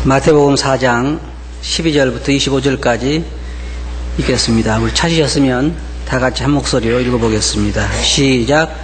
마태복음 4장 12절부터 25절까지 읽겠습니다. 우리 찾으셨으면 다 같이 한 목소리로 읽어보겠습니다. 시작.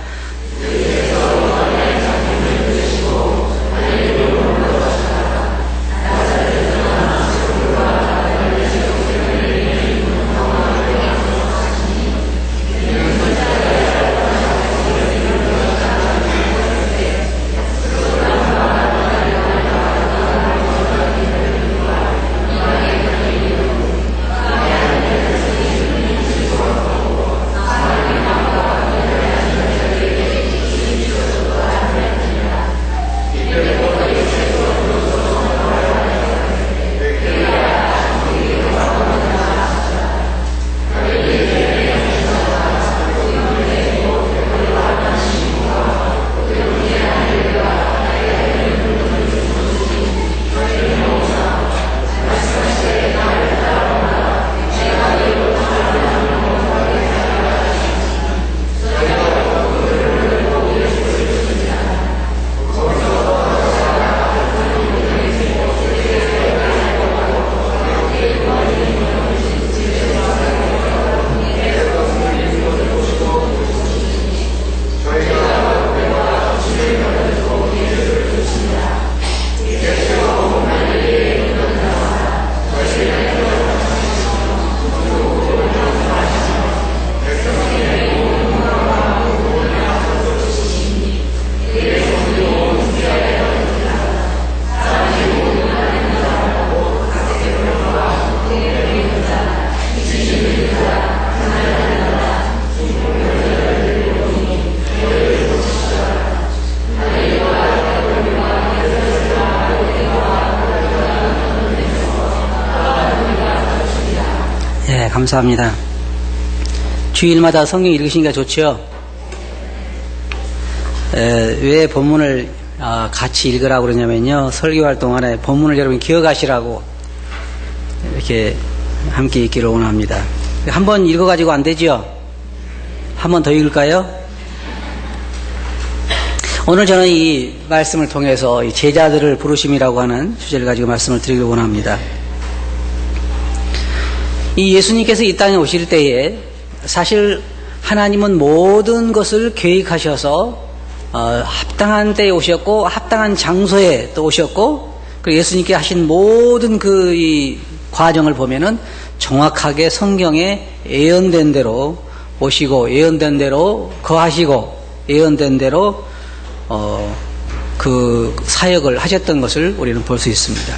네, 감사합니다. 주일마다 성경 읽으시니까 좋죠? 왜 본문을 같이 읽으라고 그러냐면요, 설교할 동안에 본문을 여러분 기억하시라고 이렇게 함께 읽기를 원합니다. 한 번 읽어가지고 안 되죠? 한 번 더 읽을까요? 오늘 저는 이 말씀을 통해서 이 제자들을 부르심이라고 하는 주제를 가지고 말씀을 드리길 원합니다. 이 예수님께서 이 땅에 오실 때에 사실 하나님은 모든 것을 계획하셔서 합당한 때에 오셨고 합당한 장소에 또 오셨고, 그리고 예수님께 하신 모든 이 과정을 보면은 정확하게 성경에 예언된 대로 오시고 예언된 대로 거하시고 예언된 대로 그 사역을 하셨던 것을 우리는 볼 수 있습니다.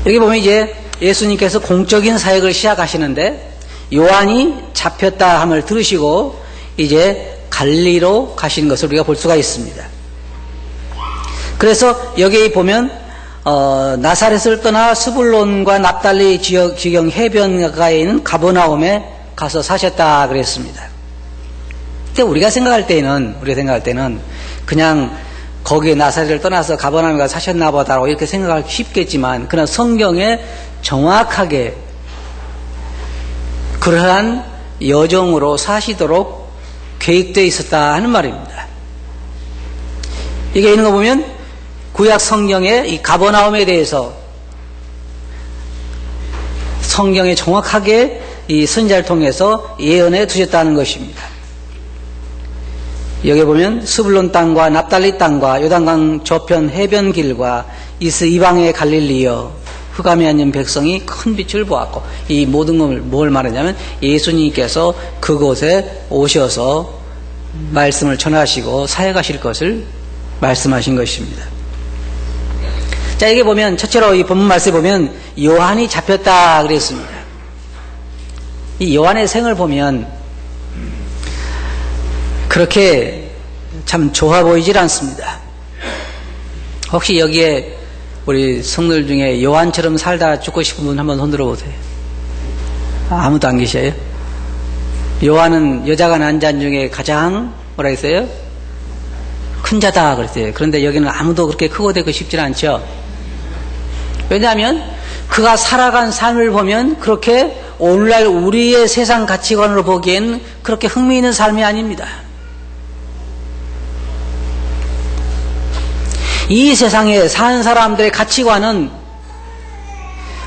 여기 보면 이제 예수님께서 공적인 사역을 시작하시는데 요한이 잡혔다 함을 들으시고 이제 갈릴리로 가신 것을 우리가 볼 수가 있습니다. 그래서 여기 보면 나사렛을 떠나 스불론과 납달리 지경 해변가에 있는 가버나움에 가서 사셨다 그랬습니다. 근데 우리가 생각할 때는 그냥 거기에 나사렛을 떠나서 가버나움에 가서 사셨나 보다라고 이렇게 생각하기 쉽겠지만, 그러나 성경에 정확하게 그러한 여정으로 사시도록 계획되어 있었다 하는 말입니다. 이게 있는 거 보면 구약 성경의 이 가버나움에 대해서 성경에 정확하게 이 선지자를 통해서 예언해 두셨다는 것입니다. 여기 보면 스불론 땅과 납달리 땅과 요단강 저편 해변길과 이방의 갈릴리여 흑암에 앉은 백성이 큰 빛을 보았고, 이 모든 걸 뭘 말하냐면 예수님께서 그곳에 오셔서 말씀을 전하시고 사역하실 것을 말씀하신 것입니다. 자, 여기 보면 첫째로 이 본문 말씀에 보면 요한이 잡혔다 그랬습니다. 이 요한의 생을 보면 그렇게 참 좋아 보이질 않습니다. 혹시 여기에 우리 성들 중에 요한처럼 살다 죽고 싶은 분 한번 손 들어보세요. 아무도 안 계셔요? 요한은 여자가 난 자 중에 가장 뭐라 했어요? 큰 자다 그랬어요. 그런데 여기는 아무도 그렇게 크고 되고 싶지 않죠. 왜냐하면 그가 살아간 삶을 보면 그렇게 오늘날 우리의 세상 가치관으로 보기엔 그렇게 흥미있는 삶이 아닙니다. 이 세상에 사는 사람들의 가치관은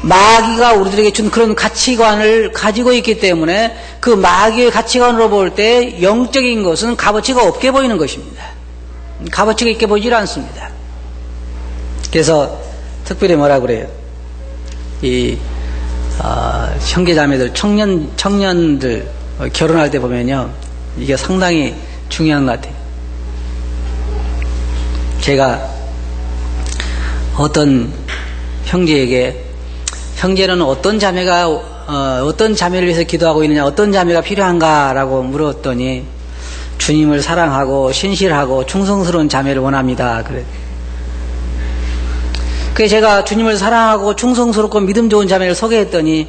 마귀가 우리들에게 준 그런 가치관을 가지고 있기 때문에 그 마귀의 가치관으로 볼 때 영적인 것은 값어치가 없게 보이는 것입니다. 값어치가 있게 보이질 않습니다. 그래서 특별히 뭐라 그래요? 형제자매들, 청년들 결혼할 때 보면요, 이게 상당히 중요한 것 같아요. 제가 어떤 형제에게, 형제는 어떤 자매가 어떤 자매를 위해서 기도하고 있느냐, 어떤 자매가 필요한가라고 물었더니 주님을 사랑하고 신실하고 충성스러운 자매를 원합니다. 그래. 그래서 제가 주님을 사랑하고 충성스럽고 믿음 좋은 자매를 소개했더니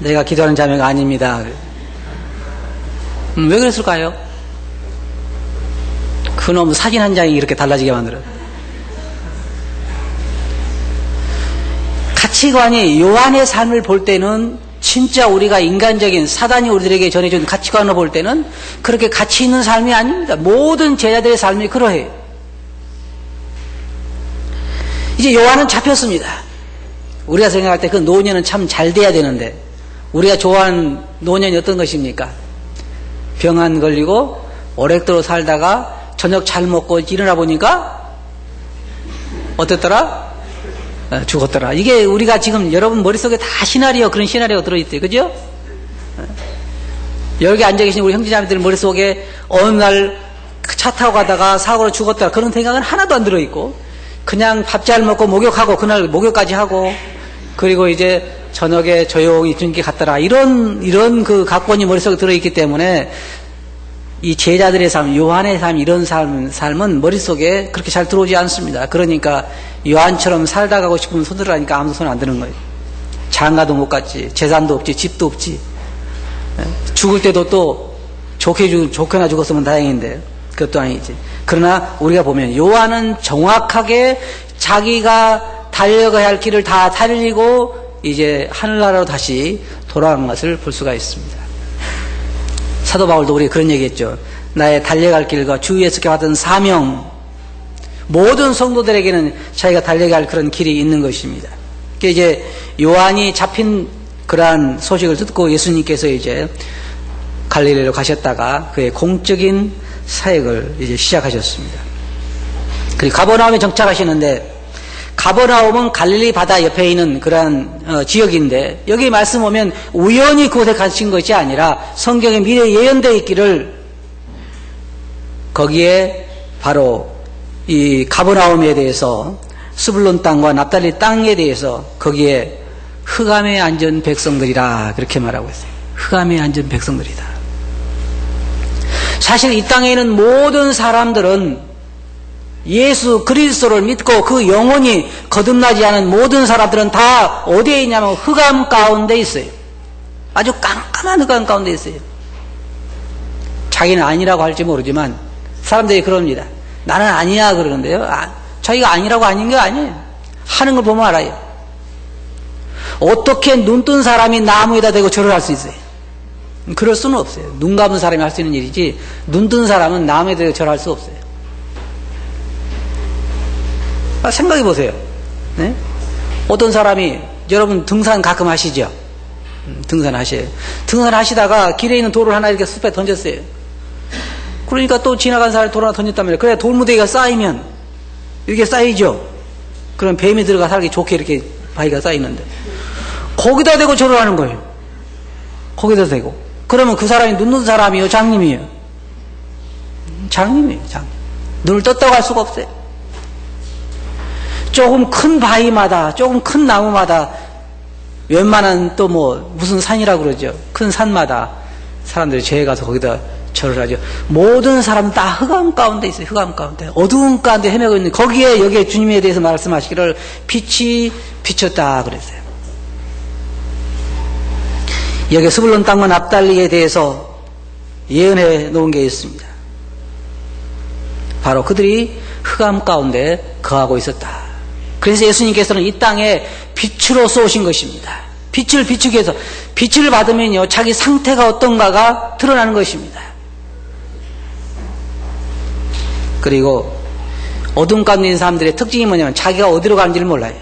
내가 기도하는 자매가 아닙니다. 왜 그랬을까요? 그놈 사진 한 장이 이렇게 달라지게 만들어요. 가치관이, 요한의 삶을 볼 때는 진짜 우리가 인간적인 사단이 우리들에게 전해준 가치관으로 볼 때는 그렇게 가치 있는 삶이 아닙니다. 모든 제자들의 삶이 그러해요. 이제 요한은 잡혔습니다. 우리가 생각할 때 그 노년은 참 잘 돼야 되는데, 우리가 좋아하는 노년이 어떤 것입니까? 병 안 걸리고 오랫도록 살다가 저녁 잘 먹고 일어나 보니까 어땠더라? 죽었더라. 이게 우리가 지금 여러분 머릿속에 다 그런 시나리오가 들어있어요. 그죠? 여기 앉아 계신 우리 형제자매들 머릿속에 어느 날 차 타고 가다가 사고로 죽었더라, 그런 생각은 하나도 안 들어있고, 그냥 밥 잘 먹고 목욕하고 그날 목욕까지 하고, 그리고 이제 저녁에 조용히 주님께 갔더라, 이런 그 각본이 머릿속에 들어있기 때문에 이 제자들의 삶, 요한의 삶, 이런 삶은 머릿속에 그렇게 잘 들어오지 않습니다. 그러니까 요한처럼 살다 가고 싶으면 손들어 하니까 아무도 손 안 드는 거예요. 장가도 못 갔지, 재산도 없지, 집도 없지. 죽을 때도 또 좋게나 죽었으면 다행인데 그것도 아니지. 그러나 우리가 보면 요한은 정확하게 자기가 달려가야 할 길을 다 달리고 이제 하늘나라로 다시 돌아간 것을 볼 수가 있습니다. 사도 바울도 우리가 그런 얘기했죠. 나의 달려갈 길과 주 예수께 받은 사명, 모든 성도들에게는 자기가 달려갈 그런 길이 있는 것입니다. 이제 요한이 잡힌 그러한 소식을 듣고 예수님께서 이제 갈릴리로 가셨다가 그의 공적인 사역을 이제 시작하셨습니다. 그리고 가버나움에 정착하시는데, 가버나움은 갈릴리 바다 옆에 있는 그러한 지역인데, 여기 말씀 보면 우연히 그곳에 가신 것이 아니라 성경에 미래에 예언되어 있기를, 거기에 바로 이 가버나움에 대해서, 스불론 땅과 납달리 땅에 대해서 거기에 흑암에 앉은 백성들이라 그렇게 말하고 있어요. 흑암에 앉은 백성들이다. 사실 이 땅에 있는 모든 사람들은 예수 그리스도를 믿고 그 영혼이 거듭나지 않은 모든 사람들은 다 어디에 있냐면 흑암 가운데 있어요. 아주 깜깜한 흑암 가운데 있어요. 자기는 아니라고 할지 모르지만 사람들이 그럽니다. 나는 아니야 그러는데요, 자기가 아니라고 아닌 게 아니에요. 하는 걸 보면 알아요. 어떻게 눈 뜬 사람이 나무에다 대고 절을 할 수 있어요? 그럴 수는 없어요. 눈 감은 사람이 할 수 있는 일이지 눈 뜬 사람은 나무에 대고 절할 수 없어요. 생각해 보세요. 네? 어떤 사람이, 여러분 등산 가끔 하시죠? 등산하셔요. 등산하시다가 길에 있는 돌을 하나 이렇게 숲에 던졌어요. 그러니까 또 지나간 사람이 돌 하나 던졌다면, 그래 돌무더기가 쌓이면 이렇게 쌓이죠. 그럼 뱀이 들어가 살기 좋게 이렇게 바위가 쌓이는데 거기다 대고 절을 하는 거예요. 거기다 대고. 그러면 그 사람이 눈 뜬 사람이요, 장님이요? 장님이에요, 장님. 눈을 떴다고 할 수가 없어요. 조금 큰 바위마다, 조금 큰 나무마다, 웬만한 또 무슨 산이라고 그러죠. 큰 산마다 사람들이 제에 가서 거기다 절을 하죠. 모든 사람은 다 흑암 가운데 있어요. 흑암 가운데. 어두운 가운데 헤매고 있는, 거기에 여기에 주님에 대해서 말씀하시기를 빛이 비쳤다 그랬어요. 여기에 스불론 땅과 납달리에 대해서 예언해 놓은 게 있습니다. 바로 그들이 흑암 가운데 거하고 있었다. 그래서 예수님께서는 이 땅에 빛으로서 오신 것입니다. 빛을 비추기 위해서. 빛을 받으면요, 자기 상태가 어떤가가 드러나는 것입니다. 그리고 어둠 가운데 있는 사람들의 특징이 뭐냐면 자기가 어디로 가는지를 몰라요.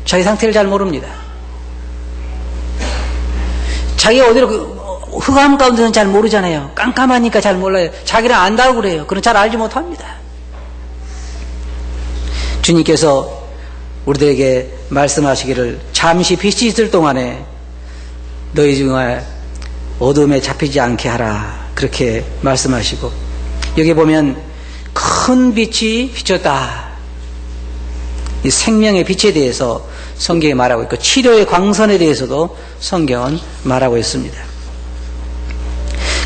자기 상태를 잘 모릅니다. 자기가 어디로, 흑암 가운데는 잘 모르잖아요. 깜깜하니까 잘 몰라요. 자기를 안다고 그래요. 그건 잘 알지 못합니다. 주님께서 우리들에게 말씀하시기를 잠시 빛이 있을 동안에 너희 중에 어둠에 잡히지 않게 하라. 그렇게 말씀하시고, 여기 보면 큰 빛이 비쳤다. 이 생명의 빛에 대해서 성경이 말하고 있고, 치료의 광선에 대해서도 성경은 말하고 있습니다.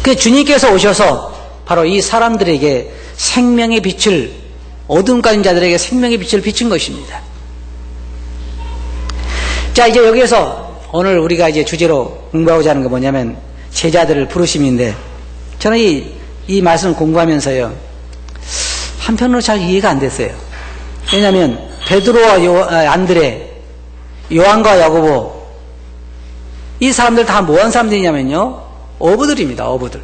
그 주님께서 오셔서 바로 이 사람들에게 생명의 빛을, 어둠 가진 자들에게 생명의 빛을 비춘 것입니다. 자, 이제 여기에서 오늘 우리가 이제 주제로 공부하고자 하는 건 뭐냐면 제자들을 부르심인데, 저는 이 말씀을 공부하면서요, 한편으로 잘 이해가 안 됐어요. 왜냐하면 베드로와 안드레, 요한과 야고보, 이 사람들 다 뭐한 사람들이냐면요, 어부들입니다. 어부들.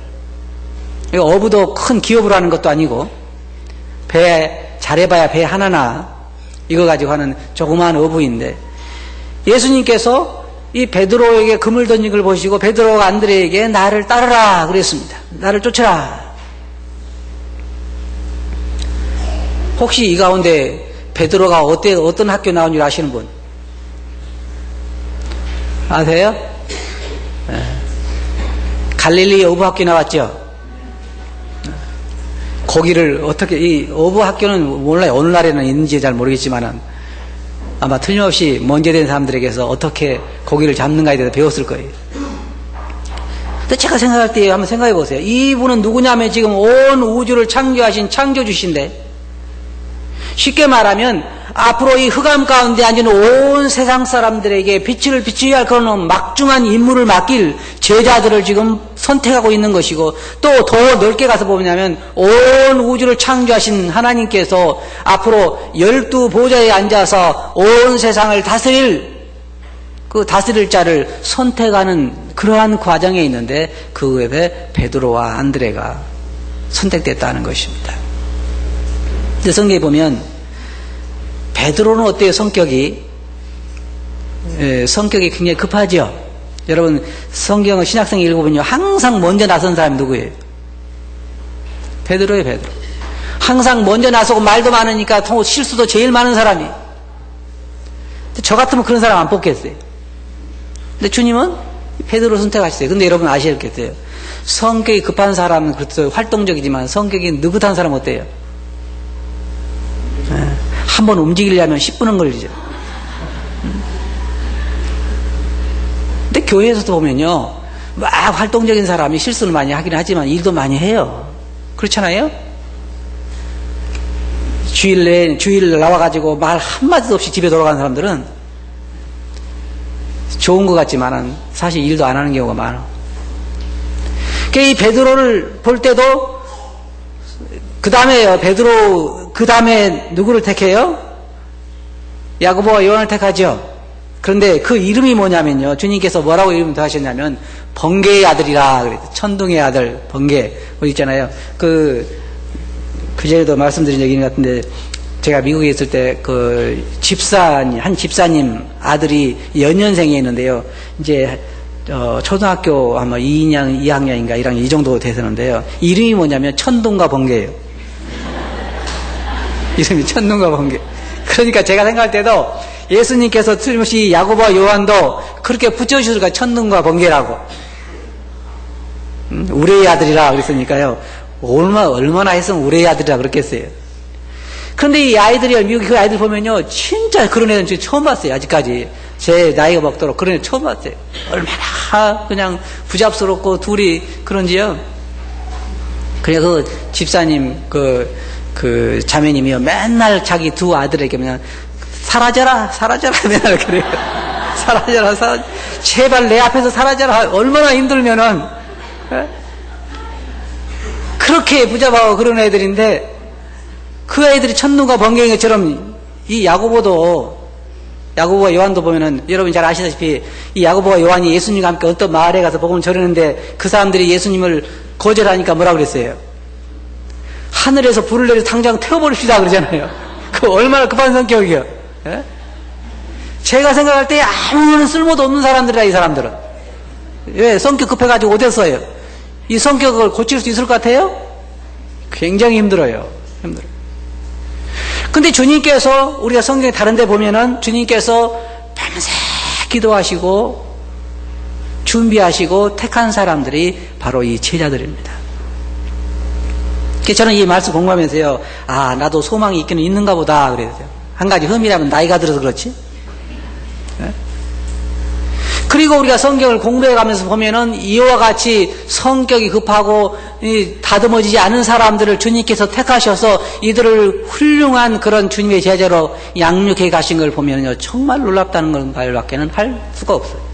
어부도 큰 기업으로 하는 것도 아니고, 배 잘해봐야 배 하나나 이거 가지고 하는 조그마한 어부인데, 예수님께서 이 베드로에게 금을 던진 걸 보시고 베드로가 안드레에게 나를 따르라 그랬습니다. 나를 쫓아라. 혹시 이 가운데 베드로가 어떤 학교 나온 줄 아시는 분? 아세요? 네. 갈릴리 어부학교 나왔죠? 거기를 어떻게, 이 어부학교는 몰라요. 어느 날에는 있는지 잘 모르겠지만은 아마 틀림없이 먼저된 사람들에게서 어떻게 고기를 잡는가에 대해서 배웠을 거예요. 근데 제가 생각할 때 한번 생각해 보세요. 이분은 누구냐면 지금 온 우주를 창조하신 창조주신데, 쉽게 말하면 앞으로 이 흑암 가운데 앉은 온 세상 사람들에게 빛을 비추어야 할 그런 막중한 임무를 맡길 제자들을 지금 선택하고 있는 것이고, 또 더 넓게 가서 보면 온 우주를 창조하신 하나님께서 앞으로 12보좌에 앉아서 온 세상을 다스릴 자를 선택하는 그러한 과정에 있는데, 그 외에 베드로와 안드레가 선택됐다는 것입니다. 근데 성경에 보면 베드로는 어때요? 성격이 굉장히 급하죠. 여러분 성경을 신약성 읽어보면요, 항상 먼저 나선 사람이 누구예요? 베드로예요. 베드로. 항상 먼저 나서고 말도 많으니까 실수도 제일 많은 사람이. 저 같으면 그런 사람 안 뽑겠어요. 근데 주님은 베드로 선택하셨어요. 근데 여러분 아시겠어요? 성격이 급한 사람은 그렇죠, 활동적이지만 성격이 느긋한 사람은 어때요? 한번 움직이려면 10분은 걸리죠. 근데 교회에서도 보면요, 막 활동적인 사람이 실수를 많이 하긴 하지만 일도 많이 해요. 그렇잖아요? 주일 나와가지고 말 한마디도 없이 집에 돌아가는 사람들은 좋은 것 같지만은 사실 일도 안 하는 경우가 많아. 그러니까 이 베드로를 볼 때도, 그 다음에 누구를 택해요? 야고보와 요한을 택하죠. 그런데 그 이름이 뭐냐면요, 주님께서 뭐라고 이름을 하셨냐면 번개의 아들이라 그랬어요. 천둥의 아들 번개. 뭐 있잖아요. 그 전에도 말씀드린 적이 있는 것 같은데, 제가 미국에 있을 때 한 집사님 아들이 연년생에 있는데요, 이제 초등학교 아마 2학년인가 1학년 이 정도 되서는데요, 이름이 뭐냐면 천둥과 번개예요. 이름이 천둥과 번개. 그러니까 제가 생각할 때도 예수님께서 틀림없이 야고보와 요한도 그렇게 붙여주실까, 천둥과 번개라고. 우레의 아들이라 그랬으니까요, 얼마나 했으면 우레의 아들이라 그랬겠어요. 그런데 이 아이들이, 미국 그 아이들 보면요, 진짜 그런 애는 처음 봤어요. 아직까지 제 나이가 먹도록 그런 애 처음 봤어요. 얼마나 그냥 부잡스럽고 둘이 그런지요. 그래, 그 집사님 그 자매님이요, 맨날 자기 두 아들에게 그냥 사라져라 맨날 그래요. 사라져라 제발 내 앞에서 사라져라. 얼마나 힘들면은 그렇게 부잡하고 그런 애들인데, 그 애들이 천둥과 번개인 것처럼 이 야고보와 요한도 보면은, 여러분 잘 아시다시피 이 야고보와 요한이 예수님과 함께 어떤 마을에 가서 복음을 전했는데, 그 사람들이 예수님을 거절하니까 뭐라고 그랬어요? 하늘에서 불을 내려 당장 태워버립시다 그러잖아요. 그 얼마나 급한 성격이에요. 예? 제가 생각할 때 아무런 쓸모도 없는 사람들이라, 이 사람들은. 왜? 성격 급해가지고 어땠어요? 이 성격을 고칠 수 있을 것 같아요? 굉장히 힘들어요. 힘들어요. 근데 주님께서, 우리가 성경에 다른 데 보면은 주님께서 밤새 기도하시고 준비하시고 택한 사람들이 바로 이 제자들입니다. 그래서 저는 이 말씀 공부하면서요, 아, 나도 소망이 있기는 있는가 보다 그랬어요. 한 가지 흠이라면 나이가 들어서 그렇지. 네? 그리고 우리가 성경을 공부해 가면서 보면은 이와 같이 성격이 급하고 다듬어지지 않은 사람들을 주님께서 택하셔서 이들을 훌륭한 그런 주님의 제자로 양육해 가신 걸 보면요, 정말 놀랍다는 말밖에는 할 수가 없어요.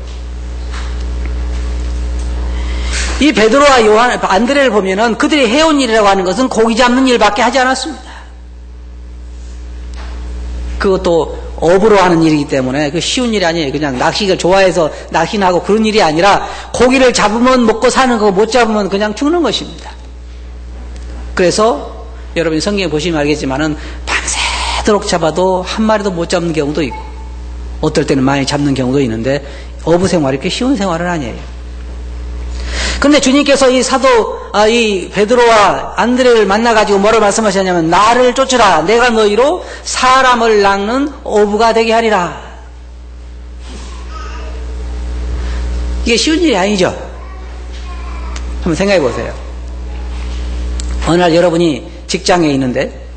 이 베드로와 요한, 안드레를 보면은 그들이 해온 일이라고 하는 것은 고기 잡는 일밖에 하지 않았습니다. 그것도 업으로 하는 일이기 때문에 그 쉬운 일이 아니에요. 그냥 낚시를 좋아해서 낚시하고 그런 일이 아니라 고기를 잡으면 먹고 사는 거, 못 잡으면 그냥 죽는 것입니다. 그래서 여러분이 성경에 보시면 알겠지만은 밤새도록 잡아도 한 마리도 못 잡는 경우도 있고 어떨 때는 많이 잡는 경우도 있는데 어부 생활이 그렇게 쉬운 생활은 아니에요. 근데 주님께서 이 베드로와 안드레를 만나가지고 뭐를 말씀하셨냐면, 나를 쫓으라. 내가 너희로 사람을 낚는 어부가 되게 하리라. 이게 쉬운 일이 아니죠. 한번 생각해 보세요. 어느 날 여러분이 직장에 있는데,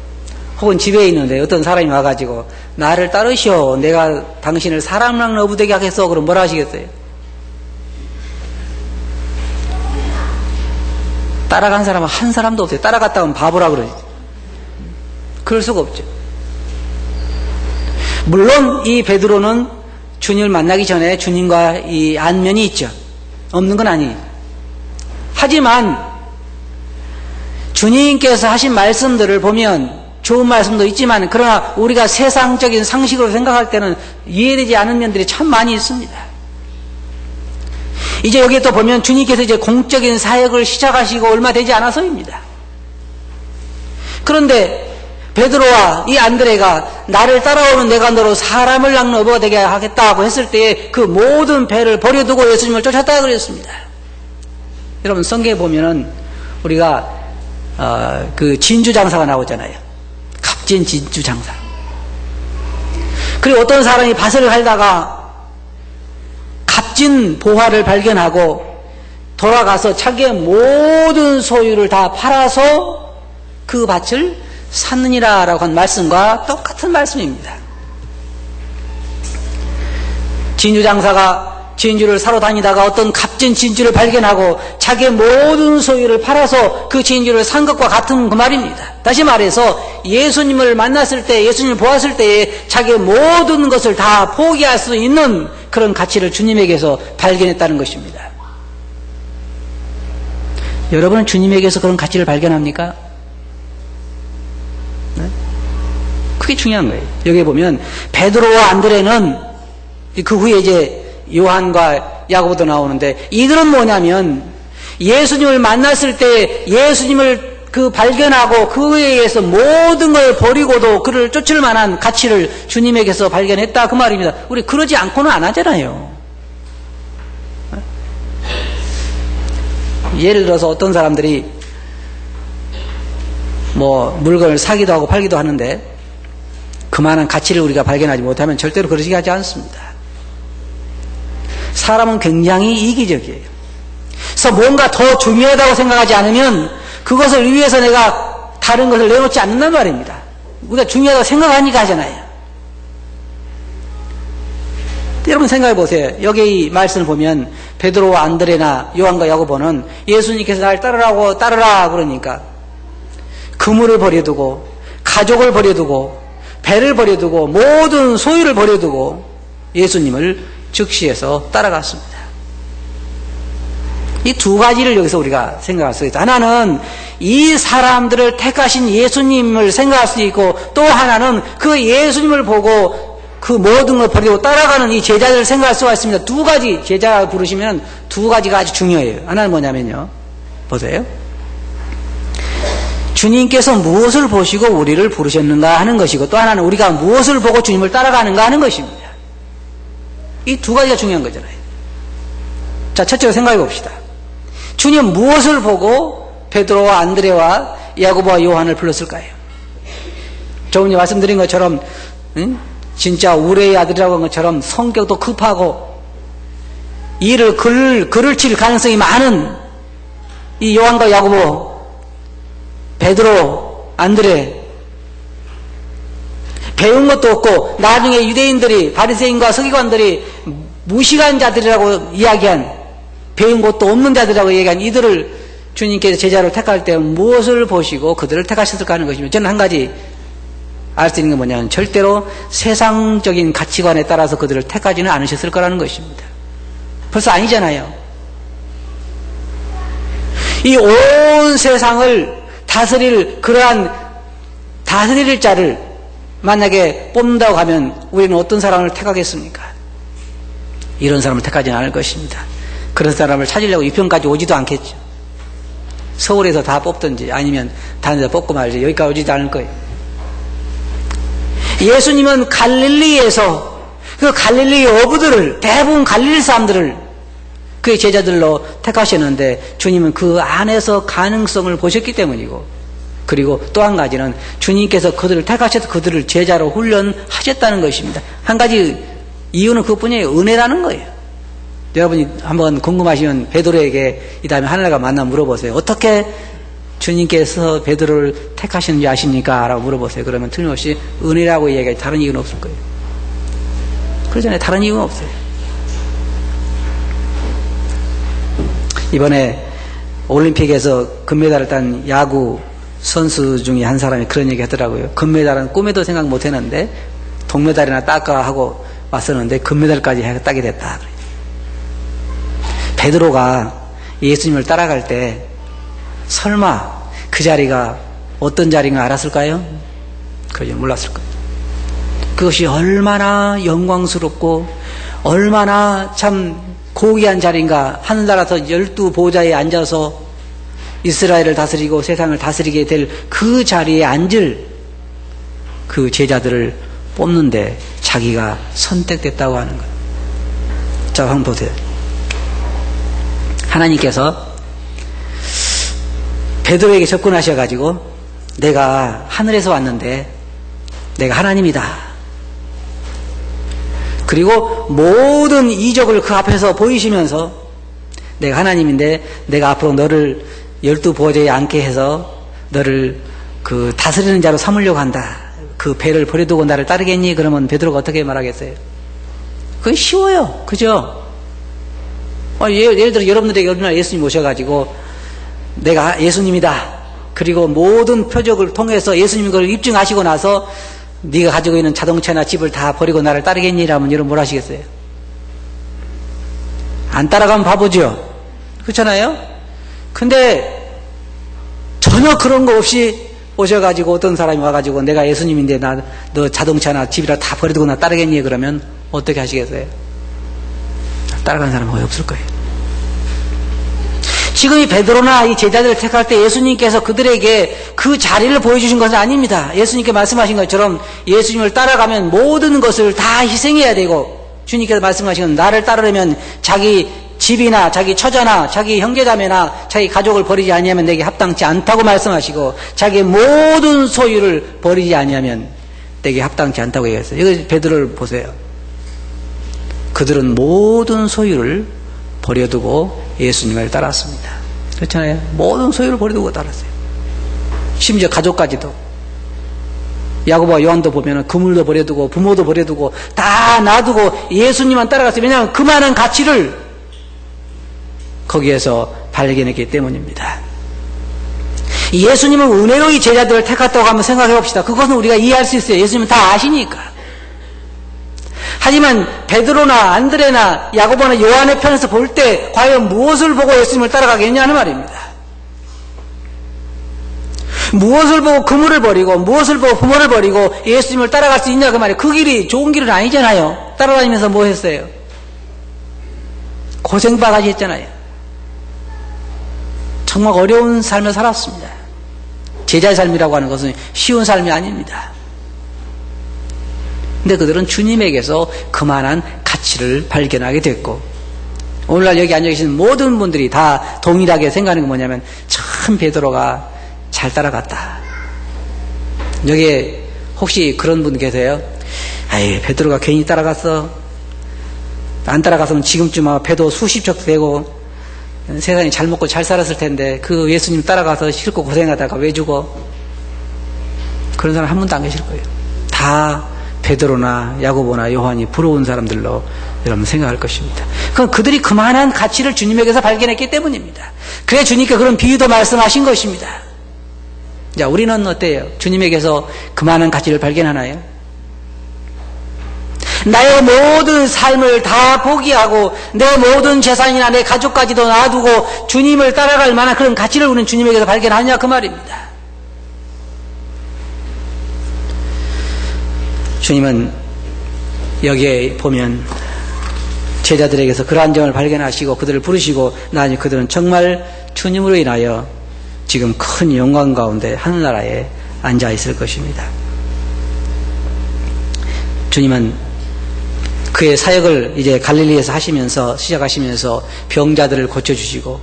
혹은 집에 있는데 어떤 사람이 와가지고, 나를 따르시오. 내가 당신을 사람 낚는 어부 되게 하겠어. 그럼 뭐라 하시겠어요? 따라간 사람은 한 사람도 없어요. 따라갔다 하면 바보라 그러지. 그럴 수가 없죠. 물론 이 베드로는 주님을 만나기 전에 주님과 이 안면이 있죠. 없는 건 아니에요. 하지만 주님께서 하신 말씀들을 보면 좋은 말씀도 있지만, 그러나 우리가 세상적인 상식으로 생각할 때는 이해되지 않은 면들이 참 많이 있습니다. 이제 여기에 또 보면 주님께서 이제 공적인 사역을 시작하시고 얼마 되지 않아서입니다. 그런데 베드로와 이 안드레가 나를 따라오는 내가 너로 사람을 낚는 어부가 되게 하겠다고 했을 때에 그 모든 배를 버려두고 예수님을 쫓았다 그랬습니다. 여러분 성경에 보면은 우리가 그 진주 장사가 나오잖아요. 값진 진주 장사. 그리고 어떤 사람이 밭을 갈다가 값진 보화를 발견하고 돌아가서 자기의 모든 소유를 다 팔아서 그 밭을 샀느니라 라고 한 말씀과 똑같은 말씀입니다. 진주장사가 진주를 사러 다니다가 어떤 값진 진주를 발견하고 자기의 모든 소유를 팔아서 그 진주를 산 것과 같은 그 말입니다. 다시 말해서 예수님을 만났을 때, 예수님을 보았을 때에 자기의 모든 것을 다 포기할 수 있는 그런 가치를 주님에게서 발견했다는 것입니다. 여러분은 주님에게서 그런 가치를 발견합니까? 네? 그게 중요한 거예요. 여기 보면 베드로와 안드레는 그 후에 이제 요한과 야고보도 나오는데, 이들은 뭐냐면 예수님을 만났을 때 예수님을 그 발견하고 그에 의해서 모든 걸 버리고도 그를 쫓을 만한 가치를 주님에게서 발견했다 그 말입니다. 우리 그러지 않고는 안 하잖아요. 예를 들어서 어떤 사람들이 뭐 물건을 사기도 하고 팔기도 하는데 그만한 가치를 우리가 발견하지 못하면 절대로 그러시게 하지 않습니다. 사람은 굉장히 이기적이에요. 그래서 뭔가 더 중요하다고 생각하지 않으면 그것을 위해서 내가 다른 것을 내놓지 않는단 말입니다. 우리가 중요하다고 생각하니까 하잖아요. 여러분 생각해 보세요. 여기 이 말씀을 보면 베드로와 안드레나 요한과 야고보는 예수님께서 날 따르라 그러니까 그물을 버려두고 가족을 버려두고 배를 버려두고 모든 소유를 버려두고 예수님을 즉시해서 따라갔습니다. 이 두 가지를 여기서 우리가 생각할 수 있다. 하나는 이 사람들을 택하신 예수님을 생각할 수 있고, 또 하나는 그 예수님을 보고 그 모든 걸 버리고 따라가는 이 제자들을 생각할 수가 있습니다. 두 가지, 제자 부르시면 두 가지가 아주 중요해요. 하나는 뭐냐면요, 보세요. 주님께서 무엇을 보시고 우리를 부르셨는가 하는 것이고, 또 하나는 우리가 무엇을 보고 주님을 따라가는가 하는 것입니다. 이 두 가지가 중요한 거잖아요. 자, 첫째로 생각해 봅시다. 주님 무엇을 보고 베드로와 안드레와 야고보와 요한을 불렀을까요? 조금 전에 말씀드린 것처럼 진짜 우레의 아들이라고 한 것처럼 성격도 급하고 글을 칠 가능성이 많은 이 요한과 야고보, 베드로, 안드레, 배운 것도 없고 나중에 유대인들이, 바리새인과 서기관들이 무식한 자들이라고 이야기한, 배운 것도 없는 자들이라고 얘기한 이들을 주님께서 제자로 택할 때 무엇을 보시고 그들을 택하셨을까 하는 것입니다. 저는 한 가지 알 수 있는 게 뭐냐면 절대로 세상적인 가치관에 따라서 그들을 택하지는 않으셨을 거라는 것입니다. 벌써 아니잖아요. 이 온 세상을 다스릴 자를 만약에 뽑는다고 하면 우리는 어떤 사람을 택하겠습니까? 이런 사람을 택하지는 않을 것입니다. 그런 사람을 찾으려고 이편까지 오지도 않겠죠. 서울에서 다 뽑든지 아니면 다른 데서 뽑고 말지 여기까지 오지도 않을 거예요. 예수님은 갈릴리에서 그 갈릴리 어부들을, 대부분 갈릴리 사람들을 그의 제자들로 택하셨는데 주님은 그 안에서 가능성을 보셨기 때문이고, 그리고 또 한 가지는 주님께서 그들을 택하셔서 그들을 제자로 훈련하셨다는 것입니다. 한 가지 이유는 그것뿐이에요. 은혜라는 거예요. 여러분이 한번 궁금하시면 베드로에게 이 다음에 하늘나라 만나면 물어보세요. 어떻게 주님께서 베드로를 택하셨는지 아십니까? 라고 물어보세요. 그러면 틀림없이 은혜라고 이야기하지 다른 이유는 없을 거예요. 그러잖아요. 다른 이유는 없어요. 이번에 올림픽에서 금메달을 딴 야구 선수 중에 한 사람이 그런 얘기 하더라고요. 금메달은 꿈에도 생각 못 했는데 동메달이나 딸까 하고 왔었는데 금메달까지 따게 됐다. 베드로가 예수님을 따라갈 때 설마 그 자리가 어떤 자리인가 알았을까요? 그저 몰랐을 거예요. 그것이 얼마나 영광스럽고 얼마나 참 고귀한 자리인가. 하늘나라에서 12보좌에 앉아서 이스라엘을 다스리고 세상을 다스리게 될 그 자리에 앉을 그 제자들을 뽑는데 자기가 선택됐다고 하는 거예요. 자, 한번 보세요. 하나님께서 베드로에게 접근하셔가지고 내가 하늘에서 왔는데 내가 하나님이다. 그리고 모든 이적을 그 앞에서 보이시면서 내가 하나님인데 내가 앞으로 너를 12보좌에 앉게 해서 너를 그 다스리는 자로 삼으려고 한다. 그 배를 버려두고 나를 따르겠니? 그러면 베드로가 어떻게 말하겠어요? 그건 쉬워요. 그죠? 예를 들어 여러분들에게 어느 날 예수님 오셔가지고 내가 예수님이다. 그리고 모든 표적을 통해서 예수님인 걸 입증하시고 나서 네가 가지고 있는 자동차나 집을 다 버리고 나를 따르겠니? 라면 여러분 뭘 하시겠어요? 안 따라가면 바보죠. 그렇잖아요? 근데 전혀 그런 거 없이 오셔가지고 어떤 사람이 와가지고 내가 예수님인데 너 자동차나 집이라 다 버리고 나 따르겠니? 그러면 어떻게 하시겠어요? 따라가는 사람은 거의 없을 거예요. 지금 이 베드로나 이 제자들을 택할 때 예수님께서 그들에게 그 자리를 보여주신 것은 아닙니다. 예수님께 말씀하신 것처럼 예수님을 따라가면 모든 것을 다 희생해야 되고, 주님께서 말씀하신 건 나를 따르려면 자기 집이나 자기 처자나 자기 형제자매나 자기 가족을 버리지 아니하면 내게 합당치 않다고 말씀하시고, 자기의 모든 소유를 버리지 아니하면 내게 합당치 않다고 얘기했어요. 이거 베드로를 보세요. 그들은 모든 소유를 버려두고 예수님을 따랐습니다. 그렇잖아요. 모든 소유를 버려두고 따랐어요. 심지어 가족까지도. 야고보와 요한도 보면 그물도 버려두고 부모도 버려두고 다 놔두고 예수님만 따라갔어요. 왜냐하면 그 많은 가치를 거기에서 발견했기 때문입니다. 예수님은 은혜로 이 제자들을 택했다고 한번 생각해 봅시다. 그것은 우리가 이해할 수 있어요. 예수님은 다 아시니까. 하지만 베드로나 안드레나 야고보나 요한의 편에서 볼 때 과연 무엇을 보고 예수님을 따라가겠냐는 말입니다. 무엇을 보고 그물을 버리고 무엇을 보고 부모를 버리고 예수님을 따라갈 수 있냐 그 말이에요. 그 길이 좋은 길은 아니잖아요. 따라다니면서 뭐 했어요? 고생바가지 했잖아요. 정말 어려운 삶을 살았습니다. 제자의 삶이라고 하는 것은 쉬운 삶이 아닙니다. 근데 그들은 주님에게서 그만한 가치를 발견하게 됐고, 오늘날 여기 앉아 계신 모든 분들이 다 동일하게 생각하는 게 뭐냐면, 참 베드로가 잘 따라갔다. 여기에 혹시 그런 분 계세요? 아이, 베드로가 괜히 따라갔어. 안 따라갔으면 지금쯤 아마 배도 수십 척 되고 세상에 잘 먹고 잘 살았을 텐데 그 예수님 따라가서 싫고 고생하다가 왜 죽어? 그런 사람 한 분도 안 계실 거예요. 다 베드로나 야고보나 요한이 부러운 사람들로 여러분 생각할 것입니다. 그건 그들이 그만한 가치를 주님에게서 발견했기 때문입니다. 그래 주님께 그런 비유도 말씀하신 것입니다. 자, 우리는 어때요? 주님에게서 그만한 가치를 발견하나요? 나의 모든 삶을 다 포기하고 내 모든 재산이나 내 가족까지도 놔두고 주님을 따라갈 만한 그런 가치를 우리는 주님에게서 발견하냐 그 말입니다. 주님은 여기에 보면 제자들에게서 그러한 점을 발견하시고 그들을 부르시고 나중에 그들은 정말 주님으로 인하여 지금 큰 영광 가운데 하늘나라에 앉아 있을 것입니다. 주님은 그의 사역을 이제 갈릴리에서 시작하시면서 병자들을 고쳐주시고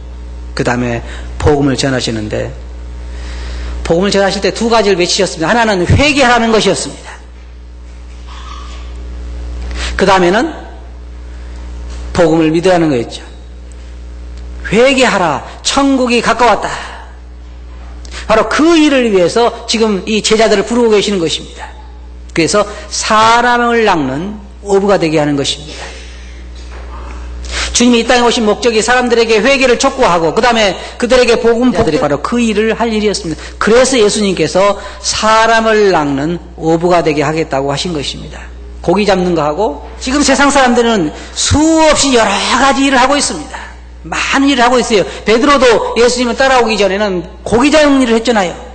그 다음에 복음을 전하시는데, 복음을 전하실 때 두 가지를 외치셨습니다. 하나는 회개하라는 것이었습니다. 그 다음에는 복음을 믿으라는 거였죠. 회개하라, 천국이 가까웠다. 바로 그 일을 위해서 지금 이 제자들을 부르고 계시는 것입니다. 그래서 사람을 낚는 어부가 되게 하는 것입니다. 주님이 이 땅에 오신 목적이 사람들에게 회개를 촉구하고 그 다음에 그들에게 복음들이 바로 그 일을 할 일이었습니다. 그래서 예수님께서 사람을 낚는 어부가 되게 하겠다고 하신 것입니다. 고기 잡는 거 하고, 지금 세상 사람들은 수없이 여러 가지 일을 하고 있습니다. 많은 일을 하고 있어요. 베드로도 예수님을 따라오기 전에는 고기 잡는 일을 했잖아요.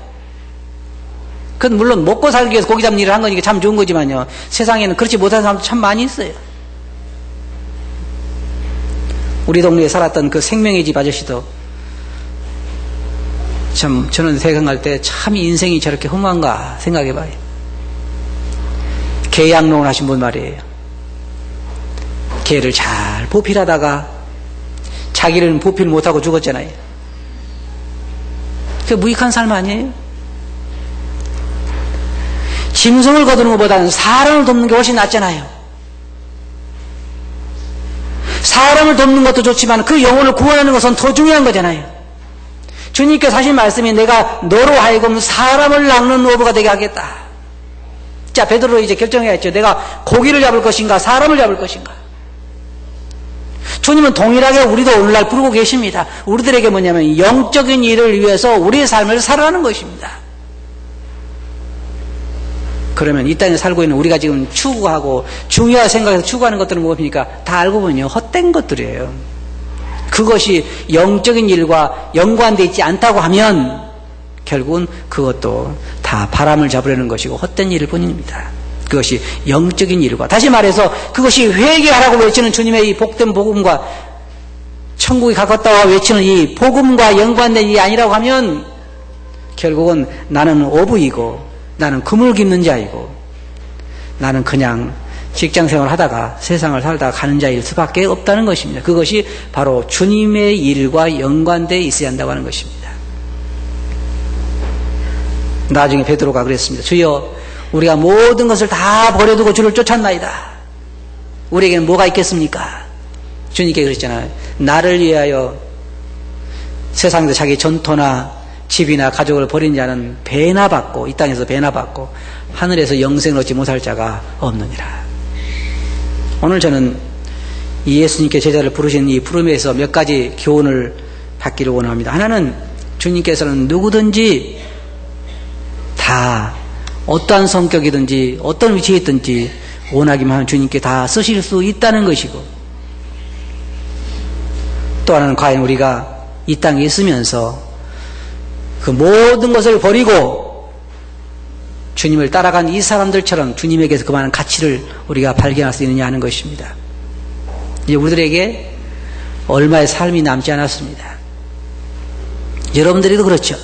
그건 물론 먹고 살기 위해서 고기 잡는 일을 한 거니까 참 좋은 거지만요, 세상에는 그렇지 못한 사람도 참 많이 있어요. 우리 동네에 살았던 그 생명의 집 아저씨도 참, 저는 생각할 때 참 인생이 저렇게 험한가 생각해봐요. 개 양롱을 하신 분 말이에요. 개를 잘 보필하다가 자기는 보필 못하고 죽었잖아요. 그 무익한 삶 아니에요? 짐승을 거두는 것보다는 사람을 돕는 게 훨씬 낫잖아요. 사람을 돕는 것도 좋지만 그 영혼을 구원하는 것은 더 중요한 거잖아요. 주님께서 하신 말씀이 내가 너로 하여금 사람을 낚는 어부가 되게 하겠다. 자, 베드로 이제 결정해야죠. 내가 고기를 잡을 것인가 사람을 잡을 것인가. 주님은 동일하게 우리도 오늘날 부르고 계십니다. 우리들에게 뭐냐면 영적인 일을 위해서 우리의 삶을 살아가는 것입니다. 그러면 이 땅에 살고 있는 우리가 지금 추구하고 중요하게 생각해서 추구하는 것들은 무엇입니까? 다 알고 보면요, 헛된 것들이에요. 그것이 영적인 일과 연관되어 있지 않다고 하면 결국은 그것도 다 바람을 잡으려는 것이고 헛된 일일 뿐입니다. 그것이 영적인 일과, 다시 말해서 그것이 회개하라고 외치는 주님의 이 복된 복음과 천국이 가깝다고 외치는 이 복음과 연관된 일이 아니라고 하면 결국은 나는 어부이고 나는 그물 깁는 자이고 나는 그냥 직장생활 하다가 세상을 살다가 가는 자일 수밖에 없다는 것입니다. 그것이 바로 주님의 일과 연관되어 있어야 한다고 하는 것입니다. 나중에 베드로가 그랬습니다. 주여, 우리가 모든 것을 다 버려두고 주를 쫓았나이다. 우리에게는 뭐가 있겠습니까? 주님께 그랬잖아요. 나를 위하여 세상에서 자기 전토나 집이나 가족을 버린 자는 배나 받고, 이 땅에서 배나 받고 하늘에서 영생을 얻지 못할 자가 없느니라. 오늘 저는 이 예수님께 제자를 부르신 이 부름에서 몇 가지 교훈을 받기를 원합니다. 하나는, 주님께서는 누구든지 다 어떠한 성격이든지 어떤 위치에 있든지 원하기만 하면 주님께 다 쓰실 수 있다는 것이고, 또 하나는 과연 우리가 이 땅에 있으면서 그 모든 것을 버리고 주님을 따라간 이 사람들처럼 주님에게서 그만한 가치를 우리가 발견할 수 있느냐 하는 것입니다. 이제 우리들에게 얼마의 삶이 남지 않았습니다. 여러분들에도 그렇죠.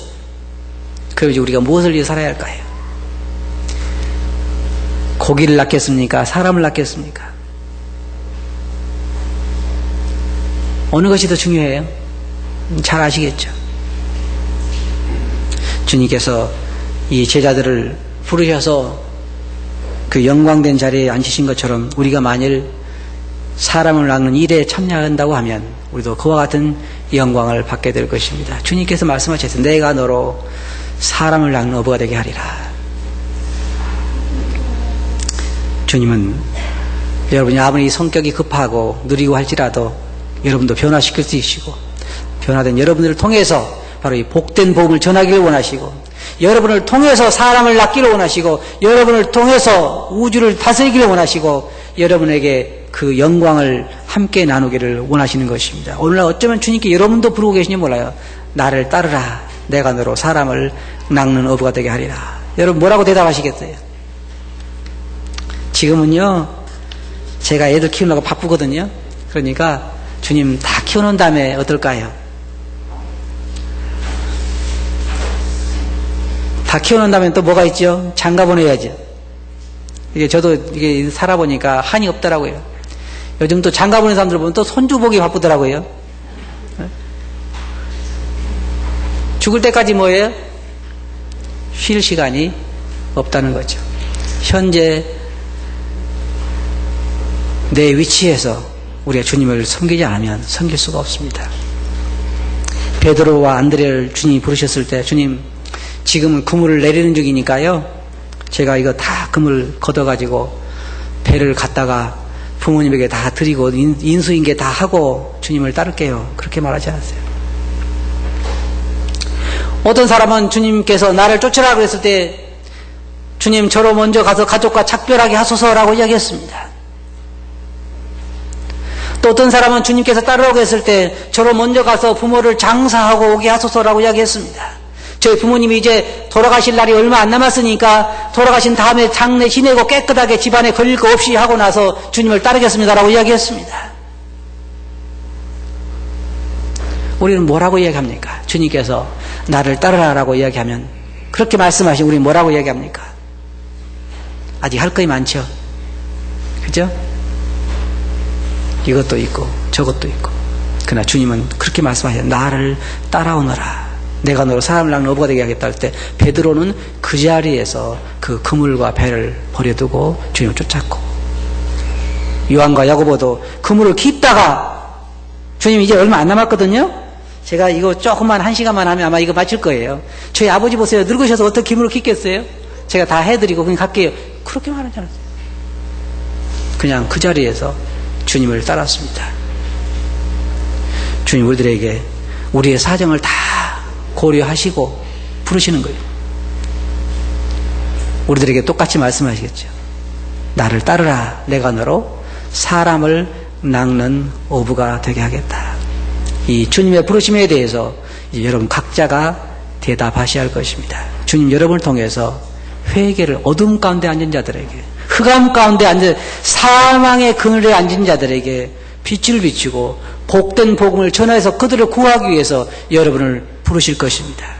그럼 이제 우리가 무엇을 위해 살아야 할까요? 고기를 낳겠습니까? 사람을 낳겠습니까? 어느 것이 더 중요해요? 잘 아시겠죠? 주님께서 이 제자들을 부르셔서 그 영광된 자리에 앉히신 것처럼 우리가 만일 사람을 낳는 일에 참여한다고 하면 우리도 그와 같은 영광을 받게 될 것입니다. 주님께서 말씀하셨어요. 내가 너로 사람을 낳는 어부가 되게 하리라. 주님은 여러분이 아무리 성격이 급하고 느리고 할지라도 여러분도 변화시킬 수 있으시고 변화된 여러분들을 통해서 바로 이 복된 복음을 전하기를 원하시고 여러분을 통해서 사람을 낳기를 원하시고 여러분을 통해서 우주를 다스리기를 원하시고 여러분에게 그 영광을 함께 나누기를 원하시는 것입니다. 오늘날 어쩌면 주님께 여러분도 부르고 계시니 몰라요. 나를 따르라. 내가 너로 사람을 낳는 어부가 되게 하리라. 여러분 뭐라고 대답하시겠어요? 지금은요 제가 애들 키우려고 바쁘거든요. 그러니까 주님 다 키워놓은 다음에 어떨까요? 다 키워놓은 다음에 또 뭐가 있죠? 장가 보내야죠. 이게 저도 이게 살아보니까 한이 없더라고요. 요즘 또 장가 보낸 사람들 보면 또 손주 보기 바쁘더라고요. 죽을 때까지 뭐예요? 쉴 시간이 없다는 거죠. 현재 내 위치에서 우리가 주님을 섬기지 않으면 섬길 수가 없습니다. 베드로와 안드레를 주님이 부르셨을 때 주님 지금은 그물을 내리는 중이니까요 제가 이거 다 그물 걷어가지고 배를 갖다가 부모님에게 다 드리고 인수인계 다 하고 주님을 따를게요. 그렇게 말하지 않았어요. 어떤 사람은 주님께서 나를 쫓으라고 했을 때 주님 저로 먼저 가서 가족과 작별하게 하소서라고 이야기했습니다. 또 어떤 사람은 주님께서 따르라고 했을 때 저로 먼저 가서 부모를 장사하고 오게 하소서라고 이야기했습니다. 저희 부모님이 이제 돌아가실 날이 얼마 안 남았으니까 돌아가신 다음에 장례 지내고 깨끗하게 집안에 걸릴 거 없이 하고 나서 주님을 따르겠습니다라고 이야기했습니다. 우리는 뭐라고 이야기합니까? 주님께서 나를 따르라라고 이야기하면 그렇게 말씀하시면 우리는 뭐라고 이야기합니까? 아직 할 것이 많죠. 그죠? 이것도 있고 저것도 있고 그러나 주님은 그렇게 말씀하셔요. 나를 따라오너라. 내가 너로 사람을 낳는 어부가 되게 하겠다 할 때 베드로는 그 자리에서 그 그물과 배를 버려두고 주님을 쫓았고 요한과 야고보도 그물을 깁다가 주님 이제 얼마 안 남았거든요. 제가 이거 조금만 1시간만 하면 아마 이거 마칠 거예요. 저희 아버지 보세요. 늙으셔서 어떻게 그물을 깁겠어요? 제가 다 해드리고 그냥 갈게요. 그렇게 말하지 않았어요. 그냥 그 자리에서 주님을 따랐습니다. 주님 우리들에게 우리의 사정을 다 고려하시고 부르시는 거예요. 우리들에게 똑같이 말씀하시겠죠. 나를 따르라. 내가 너로 사람을 낚는 어부가 되게 하겠다. 이 주님의 부르심에 대해서 이제 여러분 각자가 대답하셔야 할 것입니다. 주님 여러분을 통해서 회개를 어둠 가운데 앉은 자들에게 흑암 가운데 앉은 사망의 그늘에 앉은 자들에게 빛을 비추고 복된 복음을 전해서 그들을 구하기 위해서 여러분을 부르실 것입니다.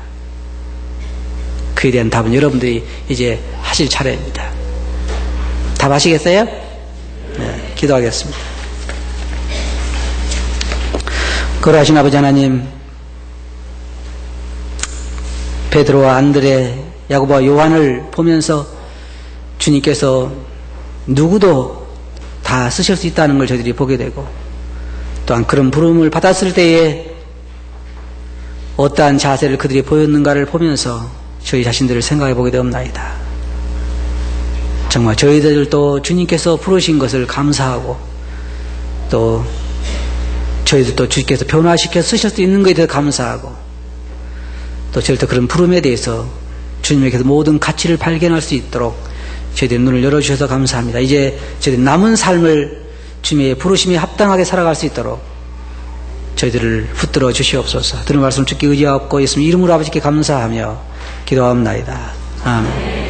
그에 대한 답은 여러분들이 이제 하실 차례입니다. 답하시겠어요? 네, 기도하겠습니다. 거룩하신 아버지 하나님, 베드로와 안드레, 야고보와 요한을 보면서 주님께서 누구도 다 쓰실 수 있다는 걸 저희들이 보게 되고 또한 그런 부름을 받았을 때에 어떠한 자세를 그들이 보였는가를 보면서 저희 자신들을 생각해 보게 되옵나이다. 정말 저희들도 주님께서 부르신 것을 감사하고 또 저희들도 주님께서 변화시켜 쓰실 수 있는 것에 대해서 감사하고 또 저희들도 그런 부름에 대해서 주님에게서 모든 가치를 발견할 수 있도록 저희들의 눈을 열어주셔서 감사합니다. 이제 저희들 남은 삶을 주님의 부르심에 합당하게 살아갈 수 있도록 저희들을 붙들어 주시옵소서. 들은 말씀 듣기 의지하옵고 예수님 이름으로 아버지께 감사하며 기도하옵나이다. 아멘.